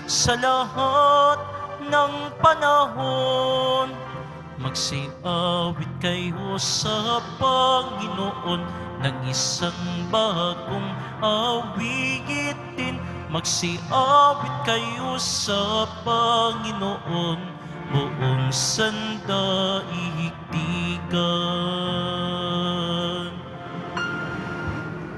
sa lahat ng panahon. Magsiawit kayo sa Panginoon ng isang bagong awitin. Magsiawit kayo sa Panginoon buong sandaigdigan.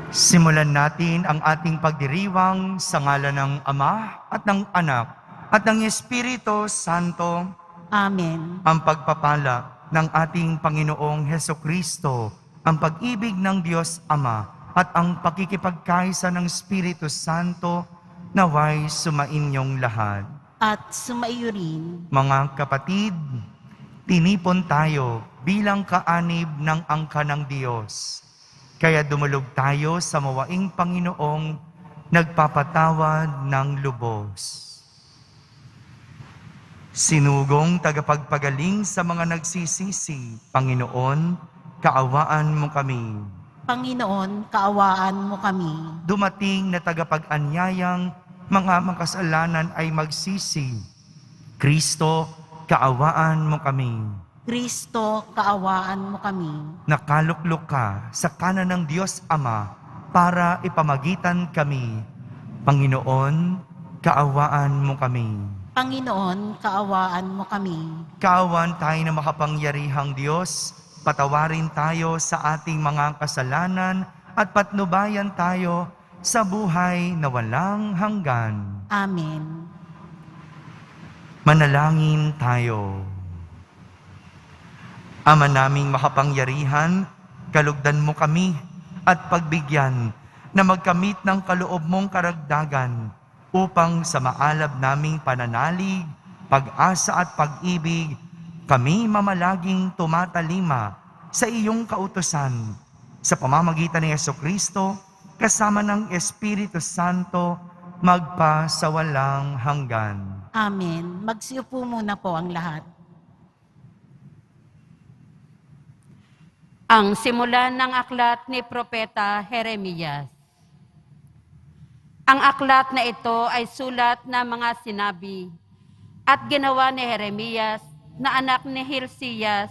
Simulan natin ang ating pagdiriwang sa ngalan ng Ama at ng Anak at ng Espiritu Santo. Amen. Ang pagpapala ng ating Panginoong Hesukristo, ang pag-ibig ng Diyos Ama at ang pakikipagkaisa ng Espiritu Santo naway sumainyong lahat. At sumaiyo rin. Mga kapatid, tinipon tayo bilang kaanib ng angka ng Diyos. Kaya dumulog tayo sa mawaing Panginoong nagpapatawad ng lubos. Sinugong tagapagpagaling sa mga nagsisisi, Panginoon, kaawaan mo kami. Panginoon, kaawaan mo kami. Dumating na tagapag-anyayang mga makasalanan ay magsisi. Kristo, kaawaan mo kami. Kristo, kaawaan mo kami. Nakaluklok ka sa kanan ng Diyos Ama para ipamagitan kami. Panginoon, kaawaan mo kami. Panginoon, kaawaan mo kami. Kaawan tayo na makapangyarihang Diyos, patawarin tayo sa ating mga kasalanan at patnubayan tayo sa buhay na walang hanggan. Amen. Manalangin tayo. Ama naming makapangyarihan, kalugdan mo kami at pagbigyan na magkamit ng kaloob mong karagdagan upang sa maalab naming pananalig, pag-asa at pag-ibig, kami mamalaging tumatalima sa iyong kautusan sa pamamagitan ni Jesucristo kasama ng Espiritu Santo magpa sa walang hanggan. Amen. Magsiupo muna po ang lahat. Ang simulan ng aklat ni Propeta Jeremias. Ang aklat na ito ay sulat na mga sinabi at ginawa ni Jeremias na anak ni Hilcias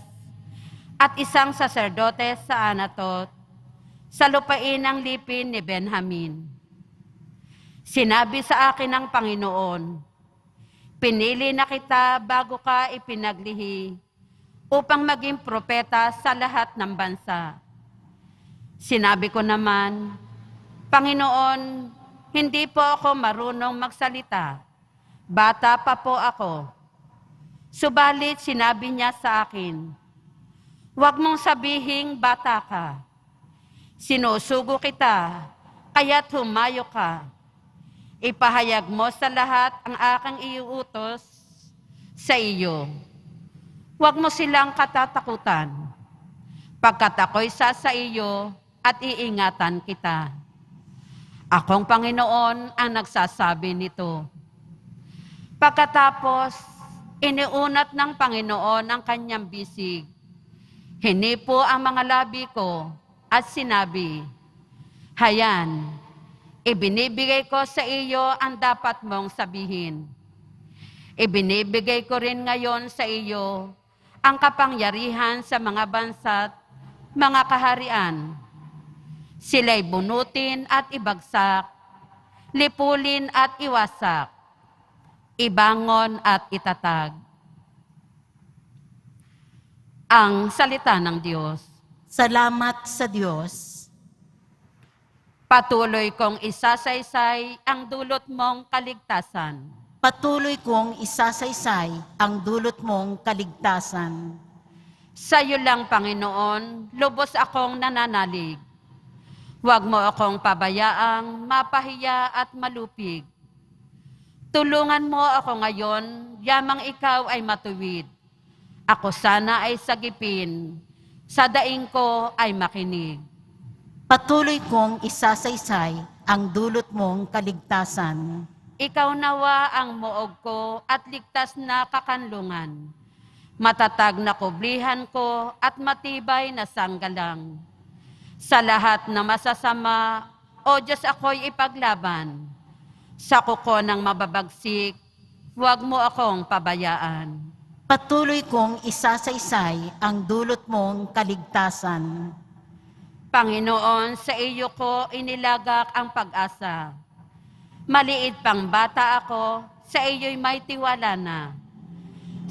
at isang saserdote sa Anatot sa lupain ng lipin ni Benjamin. Sinabi sa akin ng Panginoon, pinili na kita bago ka ipinaglihi upang maging propeta sa lahat ng bansa. Sinabi ko naman, Panginoon, hindi po ako marunong magsalita. Bata pa po ako. Subalit sinabi niya sa akin, huwag mong sabihing bata ka. Sinusugo kita, kaya't humayo ka. Ipahayag mo sa lahat ang aking iuutos sa iyo. Huwag mo silang katatakutan, pagkat ako'y sa iyo at iingatan kita. Akong Panginoon ang nagsasabi nito. Pagkatapos, iniunat ng Panginoon ang kanyang bisig. Hinipo ang mga labi ko at sinabi, hayan, ibinibigay ko sa iyo ang dapat mong sabihin. Ibinibigay ko rin ngayon sa iyo ang kapangyarihan sa mga bansa't mga kaharian. Sila'y bunutin at ibagsak, lipulin at iwasak, ibangon at itatag. Ang salita ng Diyos. Salamat sa Diyos. Patuloy kong isasaysay ang dulot mong kaligtasan. Patuloy kong isasaysay ang dulot mong kaligtasan. Sa iyo lang, Panginoon, lubos akong nananalig. Huwag mo akong pabayaang mapahiya at malupig. Tulungan mo ako ngayon, yamang ikaw ay matuwid. Ako sana ay sagipin, sa daing ko ay makinig. Patuloy kong isasaysay ang dulot mong kaligtasan. Ikaw nawa ang muog ko at ligtas na kakanlungan. Matatag na kublihan ko at matibay na sanggalang. Sa lahat na masasama, O Diyos, ako'y ipaglaban. Sa kuko ng mababagsik, huwag mo akong pabayaan. Patuloy kong isasaysay ang dulot mong kaligtasan. Panginoon, sa iyo ko inilagak ang pag-asa. Maliit pang bata ako, sa iyo'y may tiwala na.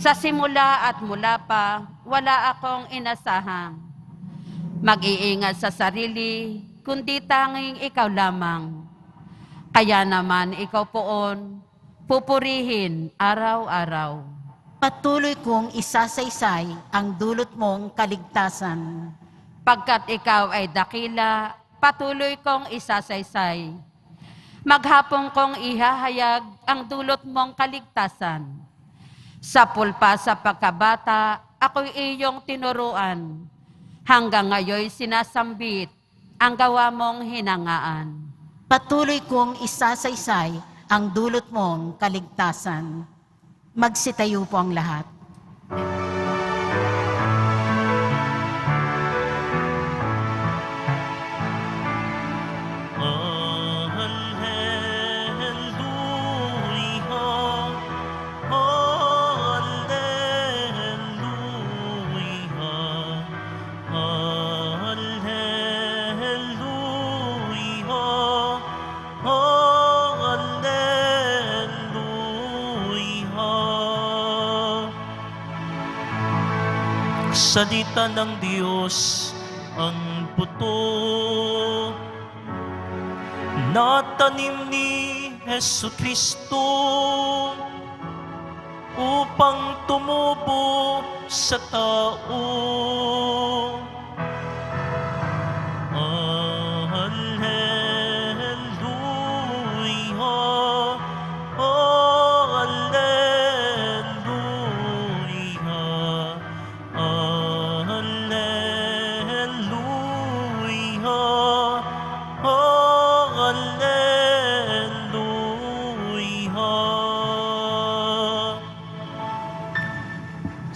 Sa simula at mula pa, wala akong inasahang mag-iingat sa sarili, kundi tanging ikaw lamang. Kaya naman ikaw poon, pupurihin araw-araw. Patuloy kong isasaysay ang dulot mong kaligtasan. Pagkat ikaw ay dakila, patuloy kong isasaysay. Maghapon kong ihahayag ang dulot mong kaligtasan. Sa pulpa sa pagkabata, ako'y iyong tinuruan. Hanggang ngayon sinasambit ang gawa mong hinangaan. Patuloy kong isasaysay ang dulot mong kaligtasan. Magsitayo po ang lahat. Salita ng Diyos ang buto na tanim ni Jesucristo upang tumubo sa tao.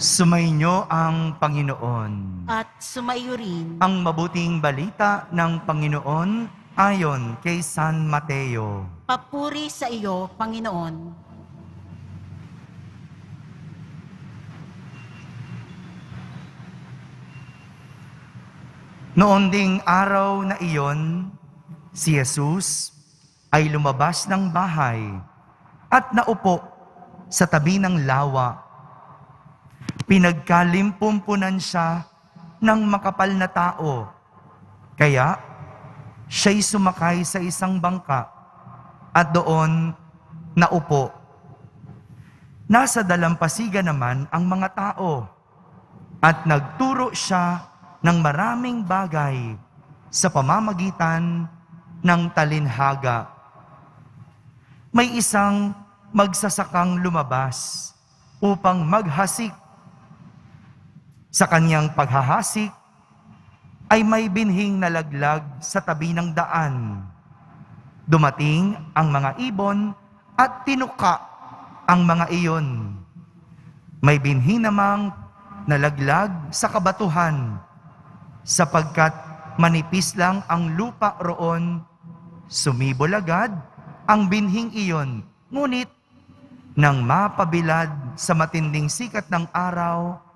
Sumainyo ang Panginoon. At sumayo rin Ang mabuting balita ng Panginoon ayon kay San Mateo. papuri sa iyo, Panginoon. Noon ding araw na iyon, si Jesus ay lumabas ng bahay at naupo sa tabi ng lawa. Pinagkalimpumpunan siya ng makapal na tao. Kaya siya'y sumakay sa isang bangka at doon naupo. Nasa dalampasigan naman ang mga tao at nagturo siya ng maraming bagay sa pamamagitan ng talinhaga. May isang magsasakang lumabas upang maghasik. Sa kanyang paghahasik ay may binhing nalaglag sa tabi ng daan. Dumating ang mga ibon at tinuka ang mga iyon. May binhi namang nalaglag sa kabatuhan, sapagkat manipis lang ang lupa roon, sumibol agad ang binhing iyon. Ngunit nang mapabilad sa matinding sikat ng araw,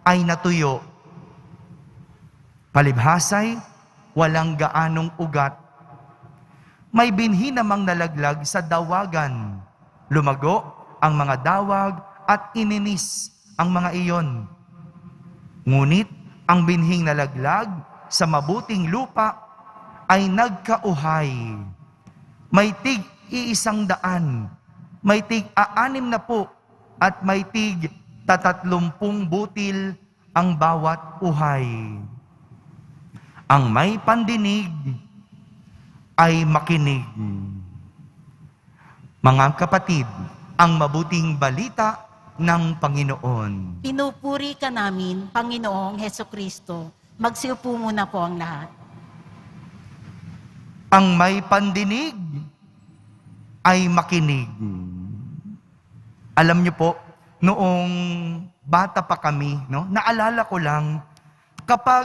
ay natuyo. Palibhasay, walang gaanong ugat. May binhi namang nalaglag sa dawagan. Lumago ang mga dawag at ininis ang mga iyon. Ngunit ang binhing nalaglag sa mabuting lupa ay nagkauhay. May tig 100, may tig 60 at may tig 30 butil ang bawat uhay. Ang may pandinig ay makinig. Mga kapatid, ang mabuting balita ng Panginoon. Pinupuri ka namin, Panginoong Hesukristo. Magsiupo muna po ang lahat. Ang may pandinig ay makinig. Alam niyo po, noong bata pa kami, naalala ko lang, kapag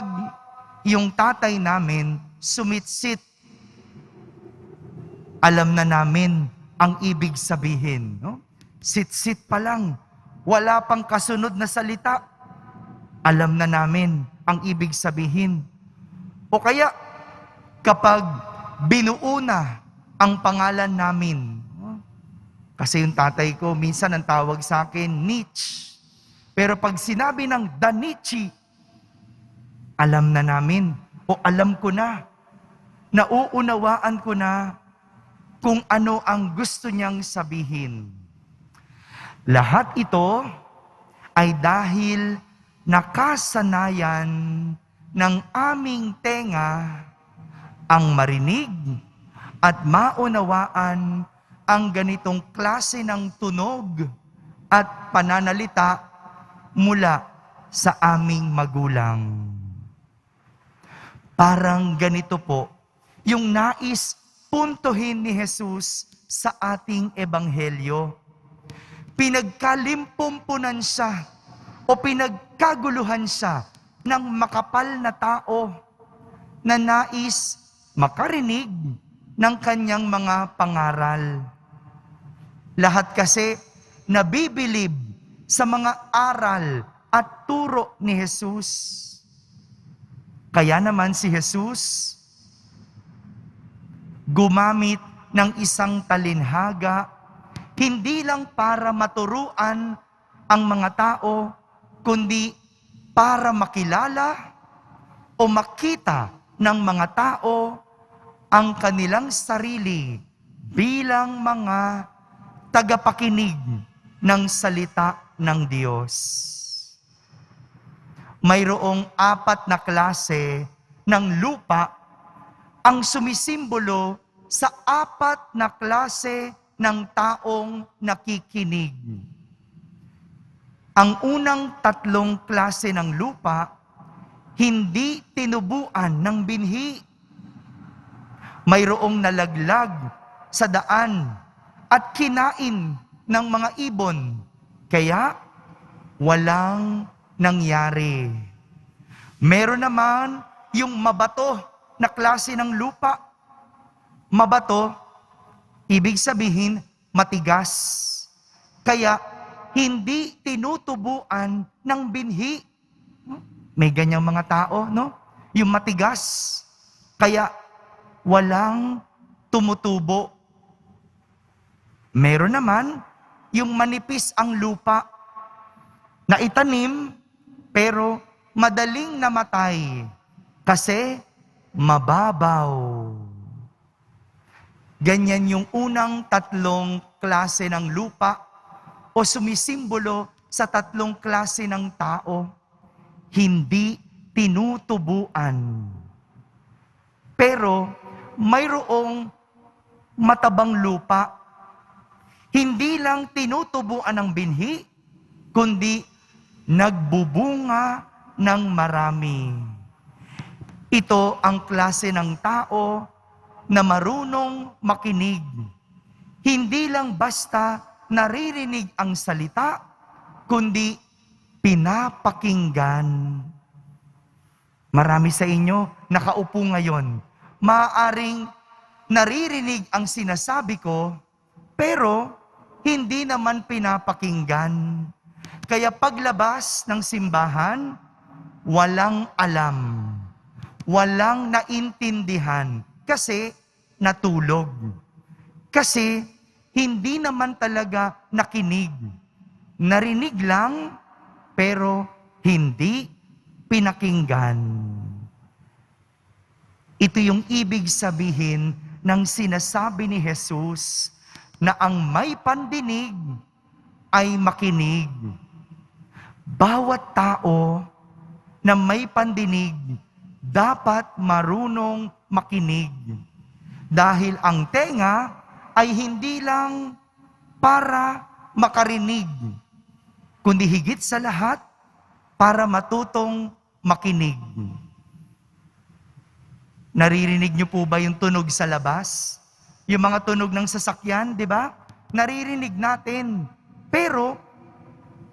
yung tatay namin sumitsit, alam na namin ang ibig sabihin. sit-sit pa lang, wala pang kasunod na salita, alam na namin ang ibig sabihin. O kaya, kapag binuo na ang pangalan namin, kasi yung tatay ko, minsan ang tawag sa akin, Nitch. Pero pag sinabi ng Danichi, alam na namin, o alam ko na, nauunawaan ko na kung ano ang gusto niyang sabihin. Lahat ito ay dahil nakasanayan ng aming tenga ang marinig at maunawaan ang ganitong klase ng tunog at pananalita mula sa aming magulang. Parang ganito po yung nais puntuhin ni Jesus sa ating ebanghelyo. Pinagkalimpumpunan siya o pinagkaguluhan siya ng makapal na tao na nais makarinig ng kanyang mga pangaral. Lahat kasi nabibilib sa mga aral at turo ni Jesus. Kaya naman si Jesus gumamit ng isang talinhaga, hindi lang para maturuan ang mga tao, kundi para makilala o makita ng mga tao ang kanilang sarili bilang mga tagapakinig ng salita ng Diyos. Mayroong 4 na klase ng lupa ang sumisimbolo sa 4 na klase ng taong nakikinig. Ang unang 3 klase ng lupa, hindi tinubuan ng binhi. Mayroong nalaglag sa daan at kinain ng mga ibon, kaya walang nangyari. Meron naman yung mabato na klase ng lupa. Mabato, ibig sabihin matigas. Kaya hindi tinutubuan ng binhi. May ganyang mga tao, no? Yung matigas. Kaya walang tumutubo. Meron naman yung manipis ang lupa na itanim pero madaling namatay kasi mababaw. Ganyan yung unang 3 klase ng lupa o sumisimbolo sa 3 klase ng tao. Hindi tinutubuan. Pero mayroong matabang lupa. Hindi lang tinutubuan ng binhi, kundi nagbubunga ng marami. Ito ang klase ng tao na marunong makinig. Hindi lang basta naririnig ang salita, kundi pinapakinggan. Marami sa inyo nakaupo ngayon. Maaaring naririnig ang sinasabi ko, pero hindi naman pinapakinggan. Kaya paglabas ng simbahan, walang alam. Walang naintindihan kasi natulog. Kasi hindi naman talaga nakinig. Narinig lang pero hindi pinakinggan. Ito yung ibig sabihin ng sinasabi ni Jesus na ang may pandinig ay makinig. Bawat tao na may pandinig dapat marunong makinig. Dahil ang tenga ay hindi lang para makarinig, kundi higit sa lahat para matutong makinig. Naririnig niyo po ba yung tunog sa labas? Yung mga tunog ng sasakyan, di ba? Naririnig natin. Pero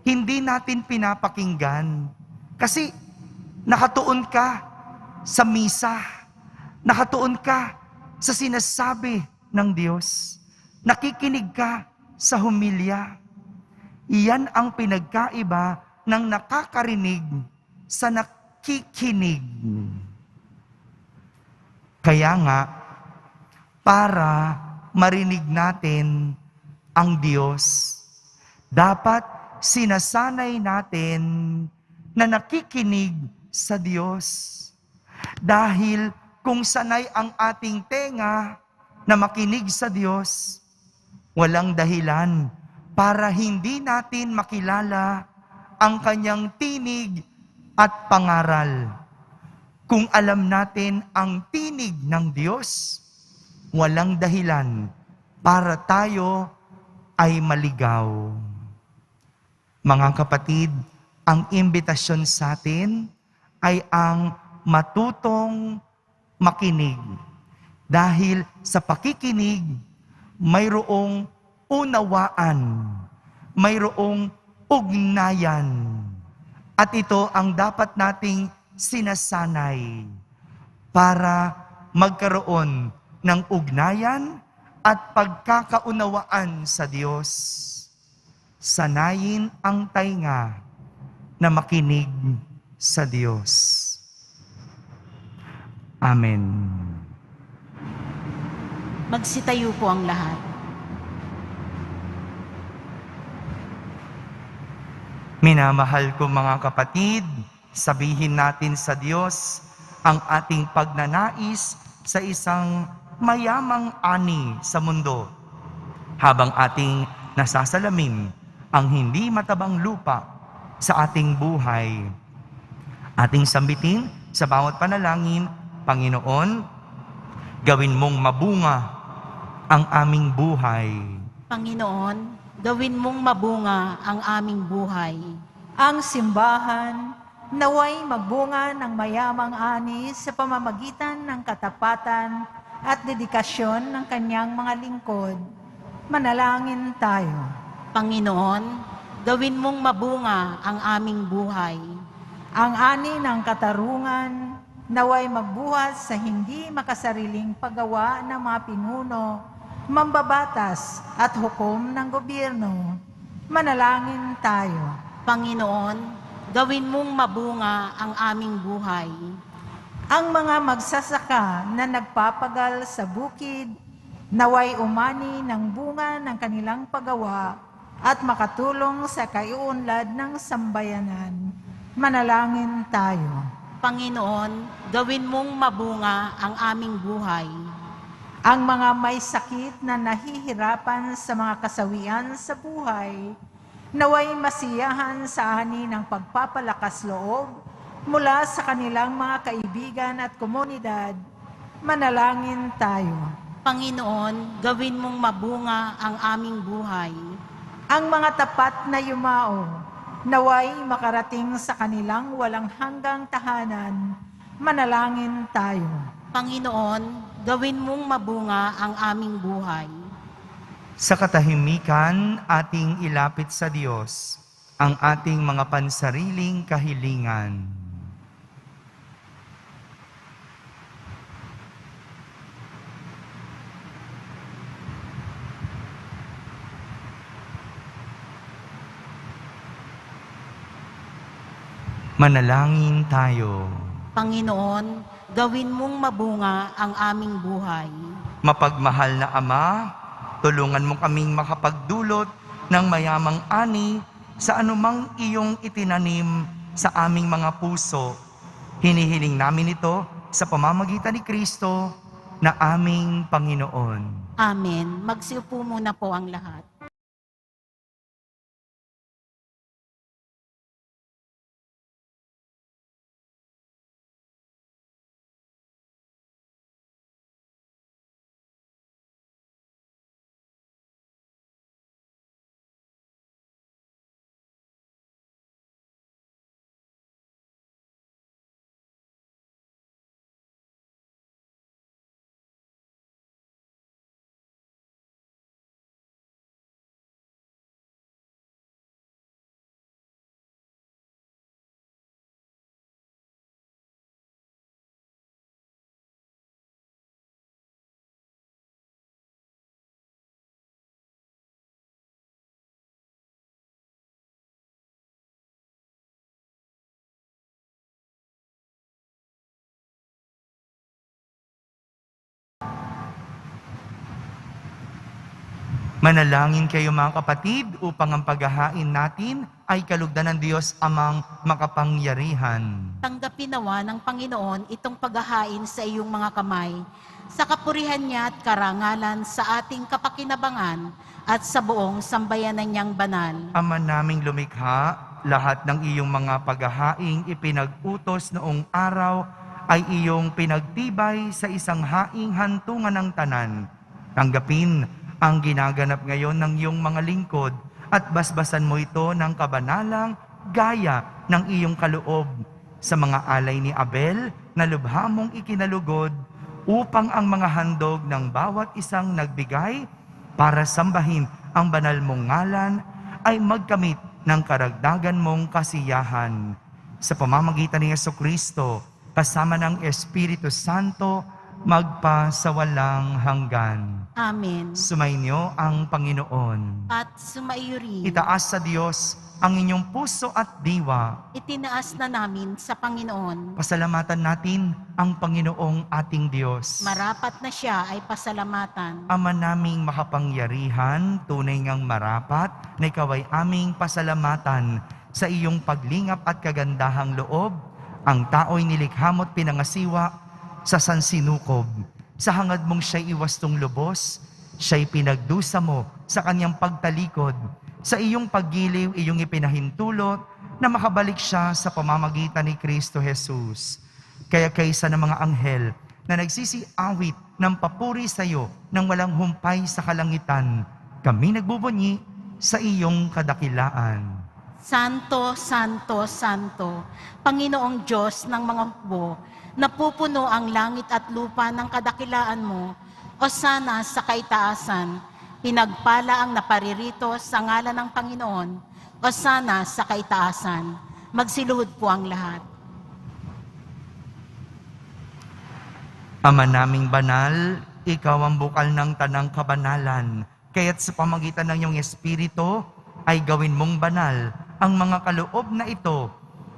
hindi natin pinapakinggan. Kasi nakatuon ka sa misa. Nakatuon ka sa sinasabi ng Diyos. Nakikinig ka sa humilya. Iyan ang pinagkaiba ng nakakarinig sa nakikinig. Kaya nga, para marinig natin ang Diyos, dapat sinasanay natin na nakikinig sa Diyos. Dahil kung sanay ang ating tenga na makinig sa Diyos, walang dahilan para hindi natin makilala ang kanyang tinig at pangaral. Kung alam natin ang tinig ng Diyos, walang dahilan para tayo ay maligaw. Mga kapatid, ang imbitasyon sa atin ay ang matutong makinig. Dahil sa pakikinig, mayroong unawaan, mayroong ugnayan. At ito ang dapat nating sinasanay para magkaroon ng ugnayan at pagkakaunawaan sa Diyos. Sanayin ang tainga na makinig sa Diyos. Amen. Magsitayo po ang lahat. Minamahal ko mga kapatid, sabihin natin sa Diyos ang ating pagnanais sa isang mayamang ani sa mundo, habang ating nasasalamin ang hindi matabang lupa sa ating buhay. Ating sambitin sa bawat panalangin, Panginoon, gawin mong mabunga ang aming buhay. Panginoon, gawin mong mabunga ang aming buhay. Ang simbahan naway magbunga ng mayamang ani sa pamamagitan ng katapatan at dedikasyon ng kanyang mga lingkod. Manalangin tayo. Panginoon, gawin mong mabunga ang aming buhay. Ang ani ng katarungan naway magbuhat sa hindi makasariling paggawa ng mga pinuno, mambabatas at hukom ng gobyerno. Manalangin tayo. Panginoon, gawin mong mabunga ang aming buhay. Ang mga magsasaka na nagpapagal sa bukid, naway umani ng bunga ng kanilang paggawa at makatulong sa kaiunlad ng sambayanan. Manalangin tayo. Panginoon, gawin mong mabunga ang aming buhay. Ang mga may sakit na nahihirapan sa mga kasawian sa buhay, naway masiyahan sa ani ng pagpapalakas loob mula sa kanilang mga kaibigan at komunidad. Manalangin tayo. Panginoon, gawin mong mabunga ang aming buhay. Ang mga tapat na yumao, naway makarating sa kanilang walang hanggang tahanan. Manalangin tayo. Panginoon, gawin mong mabunga ang aming buhay. Sa katahimikan, ating ilapit sa Diyos ang ating mga pansariling kahilingan. Manalangin tayo. Panginoon, gawin mong mabunga ang aming buhay. Mapagmahal na Ama, tulungan mo kaming makapagdulot ng mayamang ani sa anumang iyong itinanim sa aming mga puso. Hinihiling namin ito sa pamamagitan ni Kristo na aming Panginoon. Amen. Magsiupo muna po ang lahat. Manalangin kayo mga kapatid upang ang paghahain natin ay kalugdan ng Diyos amang makapangyarihan. Tanggapin nawa ng Panginoon itong paghahain sa iyong mga kamay, sa kapurihan niya at karangalan sa ating kapakinabangan at sa buong sambayanan niyang banal. Ama naming lumikha, lahat ng iyong mga paghahaing ipinag-utos noong araw ay iyong pinagtibay sa isang haing hantungan ng tanan. Tanggapin ang ginaganap ngayon ng iyong mga lingkod at basbasan mo ito ng kabanalang gaya ng iyong kaloob sa mga alay ni Abel na lubha mong ikinalugod upang ang mga handog ng bawat isang nagbigay para sambahin ang banal mong ngalan ay magkamit ng karagdagan mong kasiyahan. Sa pamamagitan ni Jesucristo, kasama ng Espiritu Santo, magpasawalang hanggan. Amen. Sumainyo ang Panginoon. At sumaiyo rin. Itaas sa Diyos ang inyong puso at diwa. Itinaas na namin sa Panginoon. Pasalamatan natin ang Panginoong ating Diyos. Marapat na siya ay pasalamatan. Ama naming makapangyarihan, tunay ngang marapat na ikaw ay aming pasalamatan sa iyong paglingap at kagandahang loob. Ang tao'y nilikha mo't pinangasiwa sa sansinukob. Sa hangad mong siya'y iwastong lubos, siya'y pinagdusa mo sa kanyang pagtalikod. Sa iyong paggiliw, iyong ipinahintulot na makabalik siya sa pamamagitan ni Kristo Jesus. Kaya kaysa ng mga anghel na nagsisiawit ng papuri sa iyo nang walang humpay sa kalangitan, kami nagbubunyi sa iyong kadakilaan. Santo, Santo, Santo, Panginoong Diyos ng mga hukbo, napupuno ang langit at lupa ng kadakilaan mo, o sana sa kaitaasan, pinagpala ang naparirito sa ngalan ng Panginoon, o sana sa kaitaasan, magsiluhod po ang lahat. Ama naming banal, ikaw ang bukal ng tanang kabanalan, kaya't sa pamagitan ng iyong Espiritu ay gawin mong banal ang mga kaloob na ito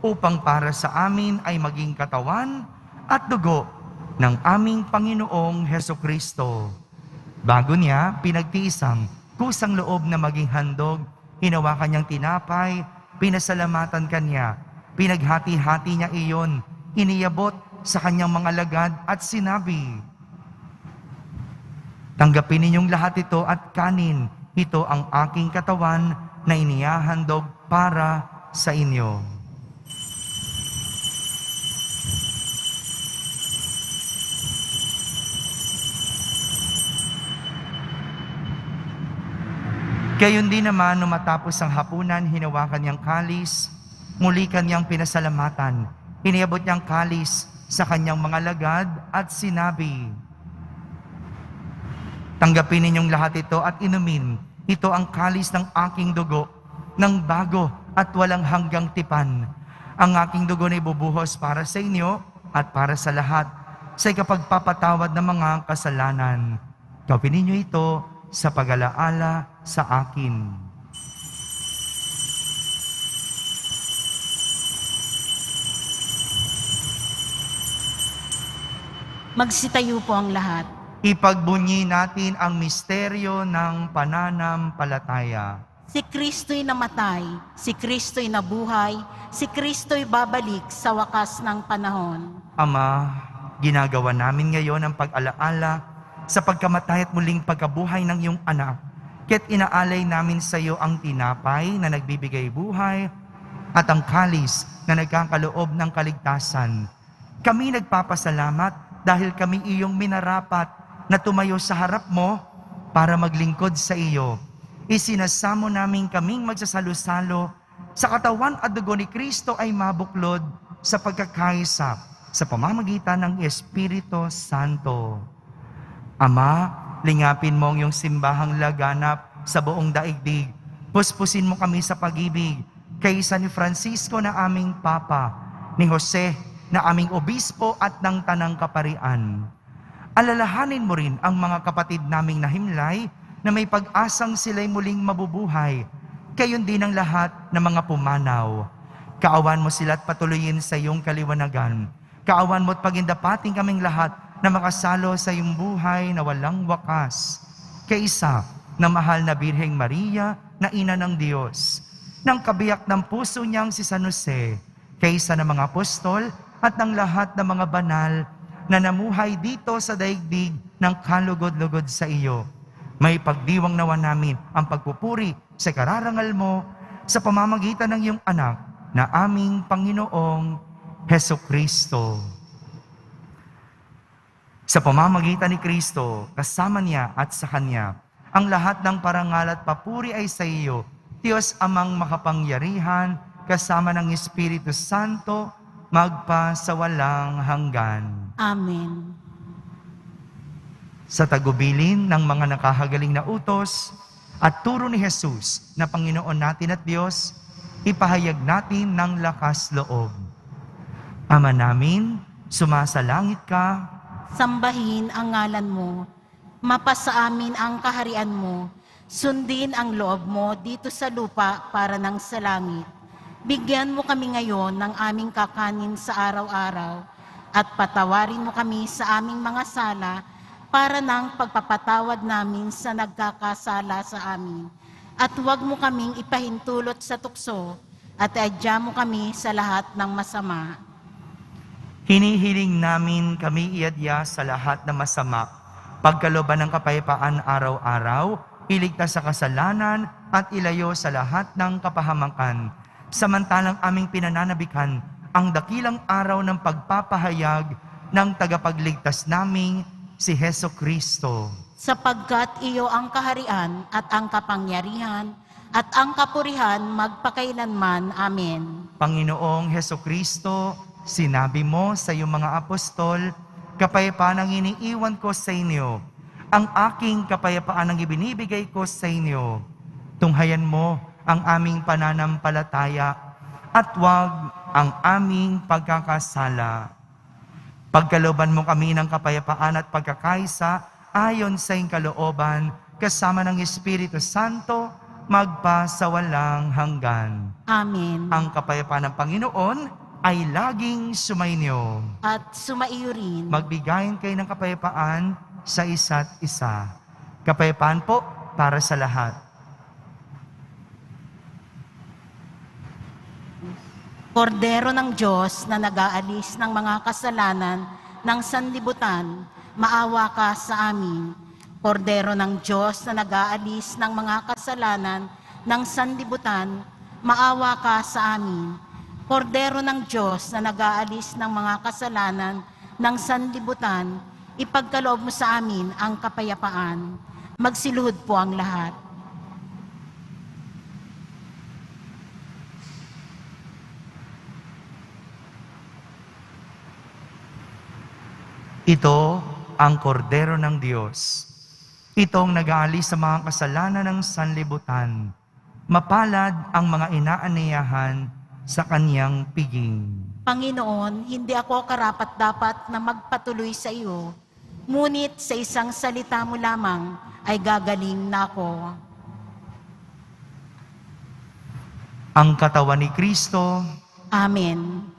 upang para sa amin ay maging katawan at dugo ng aming Panginoong Hesukristo. Bago niya pinagtiisang kusang loob na maging handog, hinawakan niyang tinapay, pinasalamatan kanya, pinaghati-hati niya iyon, iniyabot sa kanyang mga lagad at sinabi, "Tanggapin ninyong lahat ito at kanin, ito ang aking katawan na inihahandog para sa inyo." Gayon din naman, nung matapos ang hapunan, hinawakan niyang kalis, muli kanyang pinasalamatan. Iniabot niyang kalis sa kanyang mga lagad at sinabi, "Tanggapin ninyong lahat ito at inumin. Ito ang kalis ng aking dugo, ng bago at walang hanggang tipan. Ang aking dugo na ibubuhos para sa inyo at para sa lahat sa ikapagpapatawad ng mga kasalanan. Gawin ninyo ito sa pag-alaala sa akin." Magsitayo po ang lahat. Ipagbunyi natin ang misteryo ng pananampalataya. Si Kristo'y namatay, si Kristo'y nabuhay, si Kristo'y babalik sa wakas ng panahon. Ama, ginagawa namin ngayon ang pag-alaala sa pagkamatay at muling pagkabuhay ng iyong anak. Kaya't inaalay namin sa iyo ang tinapay na nagbibigay buhay at ang kalis na nagkakaloob ng kaligtasan. Kami nagpapasalamat dahil kami iyong minarapat na tumayo sa harap mo para maglingkod sa iyo. Isinasamo namin kaming magsasalo-salo sa katawan at dugo ni Kristo ay mabuklod sa pagkakaisa sa pamamagitan ng Espiritu Santo. Ama, lingapin mo ang iyong simbahang laganap sa buong daigdig. Puspusin mo kami sa pag-ibig kay San Francisco na aming Papa, ni Jose na aming Obispo at ng Tanang Kaparian. Alalahanin mo rin ang mga kapatid naming nahimlay na may pag-asang sila'y muling mabubuhay. Gayon din ang lahat ng mga pumanaw. Kaawan mo sila at patuloyin sa iyong kaliwanagan. Kaawan mo at pagindapating kaming lahat na makasalo sa iyong buhay na walang wakas. Kaisa na mahal na Birheng Maria na ina ng Diyos, ng kabiyak ng puso niyang si San Jose, kaysa ng mga apostol at ng lahat ng mga banal na namuhay dito sa daigdig ng kalugod-lugod sa iyo. May pagdiwang nawa namin ang pagpupuri sa kararangal mo sa pamamagitan ng iyong anak na aming Panginoong Hesukristo. Sa pamamagitan ni Kristo, kasama niya at sa Kanya, ang lahat ng parangal at papuri ay sa iyo, Diyos Amang makapangyarihan, kasama ng Espiritu Santo, magpa sa walang hanggan. Amen. Sa tagubilin ng mga nakahagaling na utos at turo ni Jesus na Panginoon natin at Diyos, ipahayag natin ng lakas loob. Ama namin, sumasalangit ka, Sambahin ang ngalan mo, mapasa amin ang kaharian mo, sundin ang loob mo dito sa lupa para ng sa langit. Bigyan mo kami ngayon ng aming kakanin sa araw-araw at patawarin mo kami sa aming mga sala para ng pagpapatawad namin sa nagkakasala sa amin. At huwag mo kaming ipahintulot sa tukso at adya mo kami sa lahat ng masama. hinihiling namin kami iadya sa lahat ng masama, pagkalooban ng kapayapaan araw-araw, iligtas sa kasalanan at ilayo sa lahat ng kapahamakan. Samantalang aming pinananabikan ang dakilang araw ng pagpapahayag ng tagapagligtas naming si Hesukristo. Sapagkat iyo ang kaharian at ang kapangyarihan at ang kapurihan magpakailanman. Amen. Panginoong Hesukristo, sinabi mo sa iyong mga apostol, kapayapaan ang iniiwan ko sa inyo. Ang aking kapayapaan ang ibinibigay ko sa inyo. Tunghayan mo ang aming pananampalataya at huwag ang aming pagkakasala. Pagkalooban mo kami ng kapayapaan at pagkakaisa ayon sa iyong kalooban, kasama ng Espiritu Santo, magpa sa walang hanggan. Amen. Ang kapayapaan ng Panginoon ay laging sumainyo. At sumaiyo rin. Magbigayin kayo ng kapayapaan sa isa't isa. Kapayapaan po para sa lahat. Kordero ng Diyos na nag-aalis ng mga kasalanan ng sanlibutan, maawa ka sa amin. Kordero ng Diyos na nag-aalis ng mga kasalanan ng sanlibutan, maawa ka sa amin. Kordero ng Diyos na nag-aalis ng mga kasalanan ng sanlibutan, ipagkaloob mo sa amin ang kapayapaan. Magsiluhod po ang lahat. Ito ang kordero ng Diyos. Itong nag-aalis sa mga kasalanan ng sanlibutan. Mapalad ang mga inaaniyahan sa kaniyang piging. Panginoon, hindi ako karapat-dapat na magpatuloy sa iyo, ngunit sa isang salita mo lamang ay gagaling na ako. Ang katawan ni Kristo, Amen.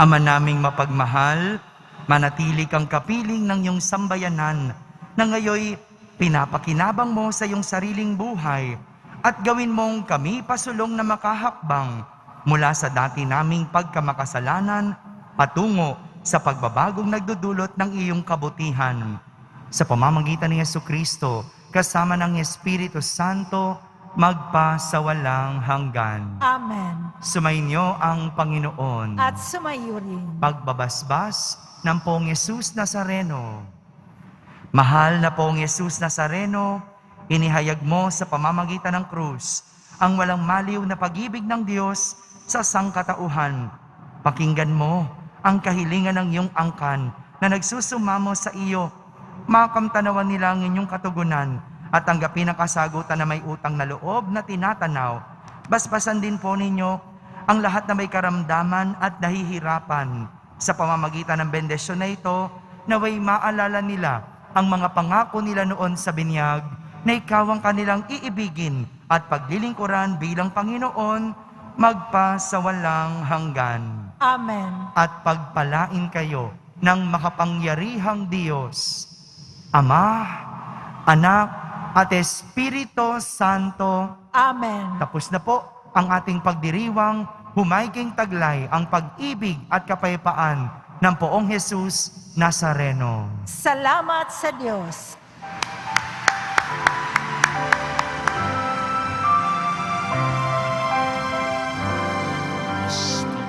Ama naming mapagmahal, manatili kang kapiling ng iyong sambayanan na ngayoy pinapakinabang mo sa iyong sariling buhay at gawin mong kami pasulong na makahakbang mula sa dati naming pagkamakasalanan patungo sa pagbabagong nagdudulot ng iyong kabutihan. Sa pamamagitan ni Jesucristo, kasama ng Espiritu Santo, magpasawalang hanggan. Amen. Sumainyo ang Panginoon. At sumayo rin. Pagbabasbas ng Poong Yesus Nazareno. Mahal na Poong Yesus Nazareno, inihayag mo sa pamamagitan ng krus ang walang maliw na pag-ibig ng Diyos sa sangkatauhan. Pakinggan mo ang kahilingan ng iyong angkan na nagsusumamo sa iyo. Makamtanawan nila ang inyong katugunan at tanggapin ang kasagutan na may utang na loob na tinatanaw. Basbasan din po ninyo ang lahat na may karamdaman at nahihirapan. Sa pamamagitan ng bendisyon na ito, naway maalala nila ang mga pangako nila noon sa binyag na ikaw ang kanilang iibigin at paglilingkuran bilang Panginoon magpasawalang hanggan. Amen. At pagpalain kayo ng makapangyarihang Diyos, Ama, Anak, at Espiritu Santo. Amen. Tapos na po ang ating pagdiriwang, humayging taglay ang pag-ibig at kapayapaan ng Poong Jesus Nazareno. Salamat sa Diyos.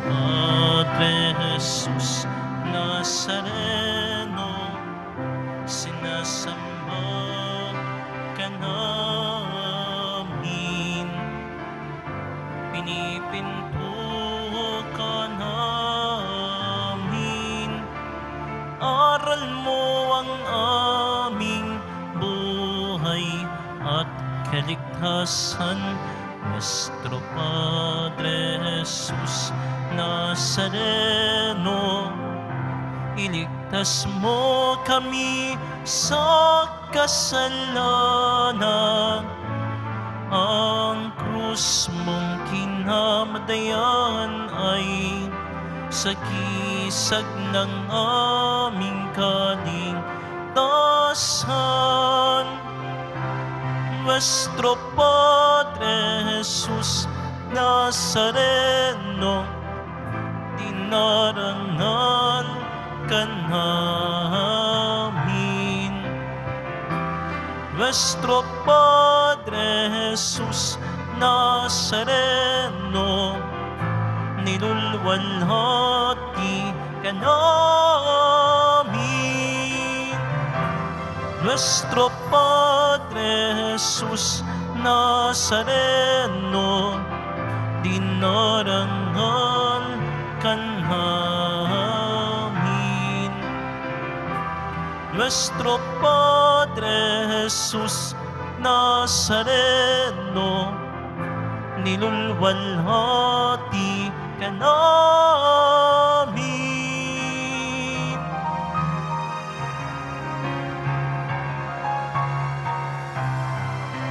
Padre Jesus Nazareno, sinasamba ka namin, pinipinto ka namin, aral mo ang aming buhay at kaligtasan. Nuestro Padre Jesus Nazareno, iligtas mo kami sa kasalanan. Ang krus mong kinamatayan ay sagisag ng aming kaligtasan. Nuestro Padre Jesus Nazareno, dinarangal ka namin. Nuestro Padre Jesus Nazareno, nilulwalhati ka namin. Nuestro Padre Jesus Nazareno, dinarangal ka namin. Nuestro Padre Jesus Nazareno, nilulwalhati ka namin.